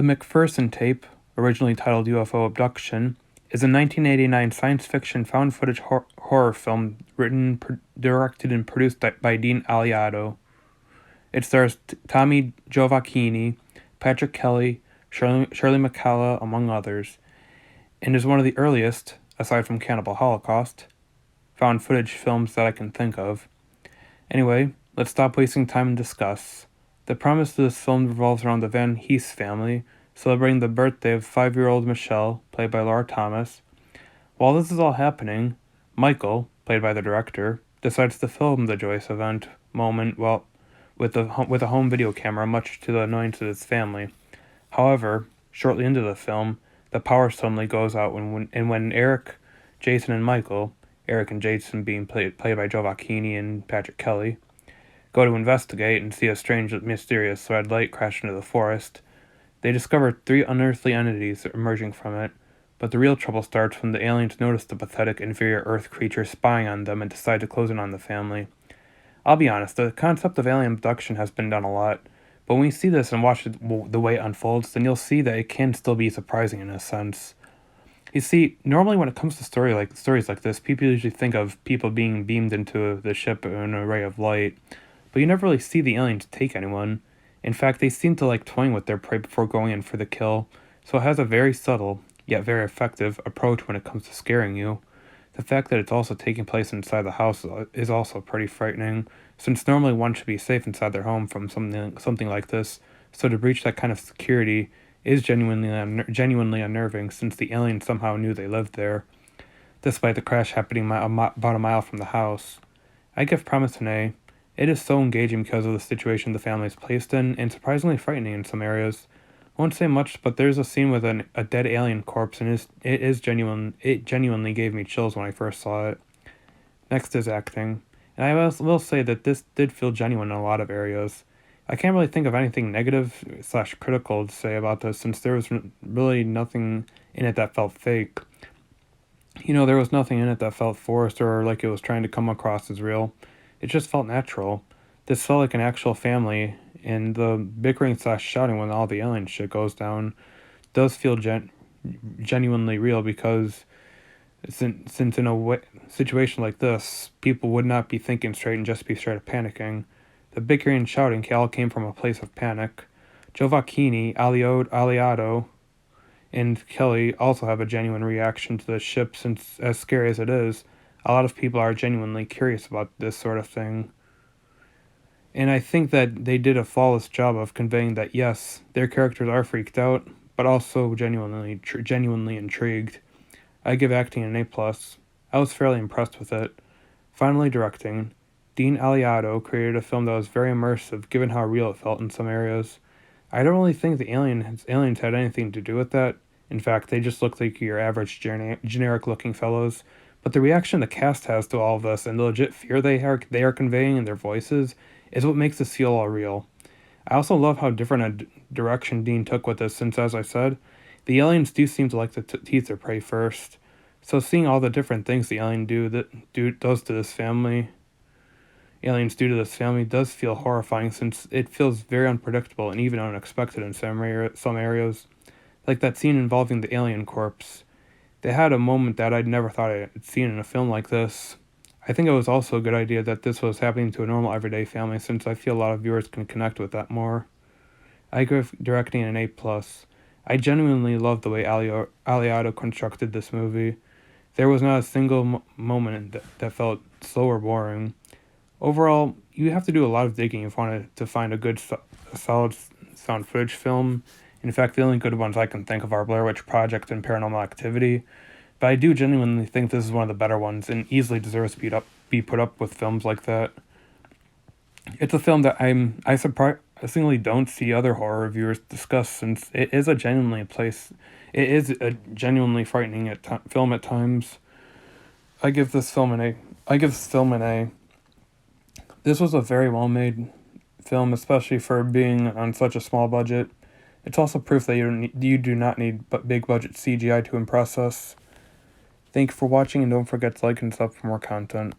The McPherson tape, originally titled UFO Abduction, is a 1989 science fiction found footage horror film written, directed, and produced by Dean Aliato. It stars Tommy Giovacchini, Patrick Kelly, Shirley MacLaine, among others, and is one of the earliest, aside from Cannibal Holocaust, found footage films that I can think of. Anyway, let's stop wasting time and discuss. The premise of this film revolves around the Van Hees family, celebrating the birthday of 5-year-old Michelle, played by Laura Thomas. While this is all happening, Michael, played by the director, decides to film the joyous event moment with a home video camera, much to the annoyance of his family. However, shortly into the film, the power suddenly goes out when Eric, Jason, and Michael, Eric and Jason being played by Giovacchini and Patrick Kelly, go to investigate and see a strange, mysterious red light crash into the forest. They discover 3 unearthly entities emerging from it, but the real trouble starts when the aliens notice the pathetic, inferior Earth creature spying on them and decide to close in on the family. I'll be honest, the concept of alien abduction has been done a lot, but when you see this and watch the way it unfolds, then you'll see that it can still be surprising in a sense. You see, normally when it comes to stories like this, people usually think of people being beamed into the ship in an array of light, but you never really see the aliens take anyone. In fact, they seem to like toying with their prey before going in for the kill, so it has a very subtle, yet very effective, approach when it comes to scaring you. The fact that it's also taking place inside the house is also pretty frightening, since normally one should be safe inside their home from something like this, so to breach that kind of security is genuinely unnerving, since the aliens somehow knew they lived there, despite the crash happening about a mile from the house. I give Promise an A. It is so engaging because of the situation the family is placed in, and surprisingly frightening in some areas. Won't say much, but there's a scene with a dead alien corpse, and it genuinely gave me chills when I first saw it. Next is acting, and I will say that this did feel genuine in a lot of areas. I can't really think of anything negative/critical to say about this, since there was really nothing in it that felt fake. There was nothing in it that felt forced or like it was trying to come across as real. It just felt natural. This felt like an actual family, and the bickering/shouting when all the alien shit goes down does feel genuinely real, because since in a situation like this, people would not be thinking straight and just be straight up panicking. The bickering and shouting all came from a place of panic. Giovacchini, Aliato, and Kelly also have a genuine reaction to the ship, since, as scary as it is, a lot of people are genuinely curious about this sort of thing. And I think that they did a flawless job of conveying that, yes, their characters are freaked out, but also genuinely intrigued. I give acting an A+. I was fairly impressed with it. Finally, directing. Dean Aliato created a film that was very immersive, given how real it felt in some areas. I don't really think the aliens had anything to do with that. In fact, they just looked like your average generic-looking fellows. But the reaction the cast has to all of this, and the legit fear they are conveying in their voices, is what makes this feel all real. I also love how different a direction Dean took with this, since, as I said, the aliens do seem to like to tease their prey first. So seeing all the different things the aliens do to this family does feel horrifying, since it feels very unpredictable and even unexpected in some areas. Like that scene involving the alien corpse. They had a moment that I'd never thought I'd seen in a film like this. I think it was also a good idea that this was happening to a normal everyday family, since I feel a lot of viewers can connect with that more. I give directing an A+. I genuinely love the way Aliato constructed this movie. There was not a single moment that felt slow or boring. Overall, you have to do a lot of digging if you want to find a good, solid found footage film. In fact, the only good ones I can think of are Blair Witch Project and Paranormal Activity, but I do genuinely think this is one of the better ones and easily deserves to be put up with films like that. It's a film that I surprisingly don't see other horror reviewers discuss, since it is a genuinely frightening film at times. I give this film an A. This was a very well-made film, especially for being on such a small budget. It's also proof that you do not need big-budget CGI to impress us. Thank you for watching, and don't forget to like and sub for more content.